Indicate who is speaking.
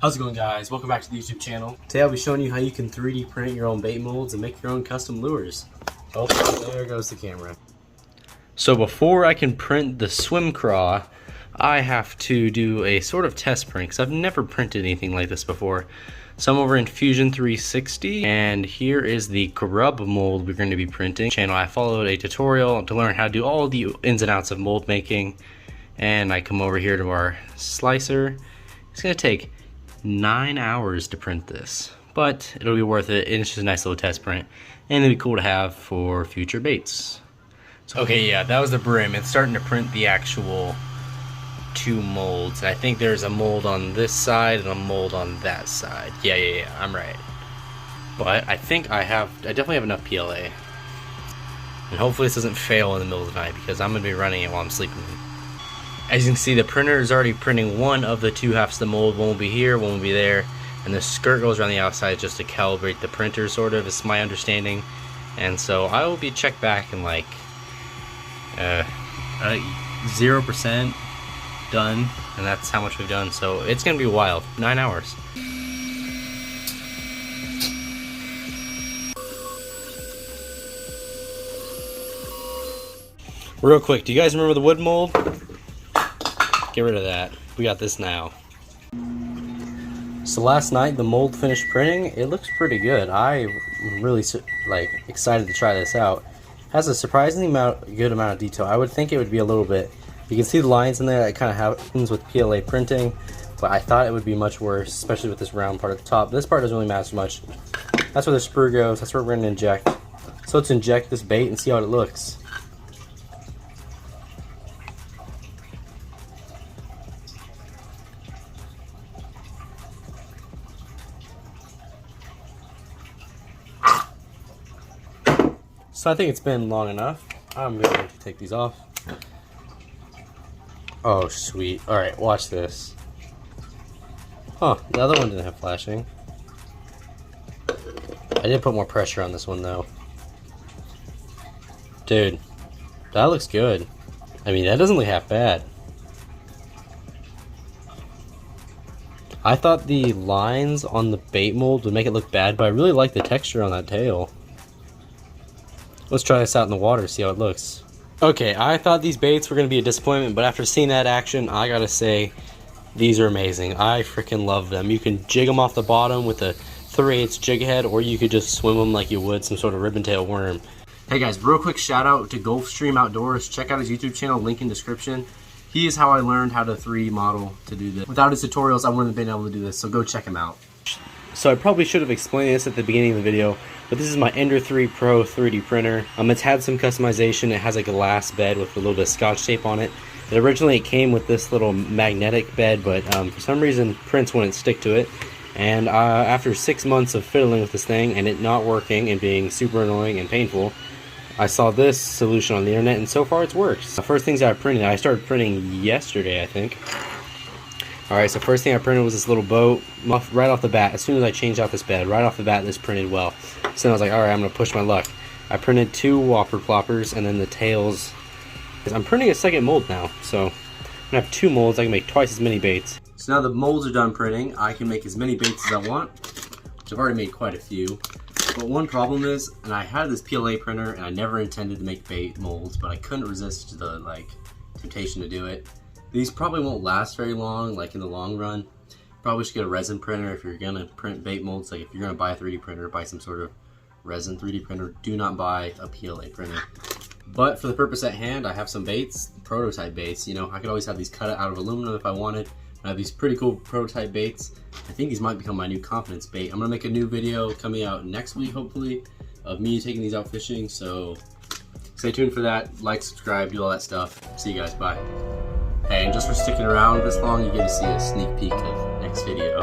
Speaker 1: How's it going, guys? Welcome back to the YouTube channel. Today I'll be showing you how you can 3D print your own bait molds and make your own custom lures. Oh, there goes the camera. So before I can print the 𝆟Don't, I have to do a sort of test print because I've never printed anything like this before. So I'm over in Fusion 360 and here is the Grub mold we're going to be printing. I followed a tutorial to learn how to do all the ins and outs of mold making, and I come over here to our slicer. It's going to take 9 hours to print this, but it'll be worth it. It's just a nice little test print, and it'll be cool to have for future baits. So, okay, yeah, that was the brim. It's starting to print the actual two molds. I think there's a mold on this side and a mold on that side. Yeah, I'm right. But I think I definitely have enough PLA. And hopefully this doesn't fail in the middle of the night because I'm going to be running it while I'm sleeping. As you can see, the printer is already printing one of the two halves of the mold. One will be here, one will be there. And the skirt goes around the outside just to calibrate the printer, sort of, is my understanding. And so I will be checked back in like 0% done. And that's how much we've done. So it's going to be wild. 9 hours. Real quick, do you guys remember the wood mold? Get rid of that. We got this now. So last night the mold finished printing. It looks pretty good. I'm really excited to try this out. It has a surprisingly good amount of detail. I would think it would be a little bit. You can see the lines in there. That kind of happens with PLA printing, but I thought it would be much worse, especially with this round part at the top. This part doesn't really matter so much. That's where the sprue goes. That's where we're going to inject. So let's inject this bait and see how it looks. So I think it's been long enough. I'm going to take these off. Oh, sweet. Alright, watch this. Huh, the other one didn't have flashing. I did put more pressure on this one, though. Dude, that looks good. I mean, that doesn't look half bad. I thought the lines on the bait mold would make it look bad, but I really like the texture on that tail. Let's try this out in the water, see how it looks. Okay, I thought these baits were going to be a disappointment, but after seeing that action, I gotta say, these are amazing. I freaking love them. You can jig them off the bottom with a 3/8 jig head, or you could just swim them like you would some sort of ribbon tail worm. Hey guys, real quick shout out to Gulfstream Outdoors. Check out his YouTube channel, link in description. He is how I learned how to 3D model to do this. Without his tutorials, I wouldn't have been able to do this, so go check him out. So I probably should have explained this at the beginning of the video, but this is my Ender 3 Pro 3D printer. It's had some customization. It has a glass bed with a little bit of scotch tape on it. Originally it came with this little magnetic bed, but for some reason prints wouldn't stick to it. And after 6 months of fiddling with this thing and it not working and being super annoying and painful, I saw this solution on the internet and so far it's worked. The first things I printed, I started printing yesterday, I think. Alright, so first thing I printed was this little boat. Right off the bat, as soon as I changed out this bed, right off the bat this printed well. So then I was like, alright, I'm going to push my luck. I printed 2 whopper ploppers and then the tails. I'm printing a second mold now, so I'm going to have 2 molds. I can make twice as many baits. So now the molds are done printing, I can make as many baits as I want, which I've already made quite a few. But one problem is, and I had this PLA printer and I never intended to make bait molds, but I couldn't resist the temptation to do it. These probably won't last very long, like in the long run. Probably should get a resin printer if you're gonna print bait molds. Like if you're gonna buy a 3D printer, buy some sort of resin 3D printer. Do not buy a PLA printer. But for the purpose at hand, I have some baits, prototype baits. You know, I could always have these cut out of aluminum if I wanted. I have these pretty cool prototype baits. I think these might become my new confidence bait. I'm gonna make a new video coming out next week, hopefully, of me taking these out fishing. So stay tuned for that. Like, subscribe, do all that stuff. See you guys, bye. Hey, and just for sticking around this long, you get to see a sneak peek of next video.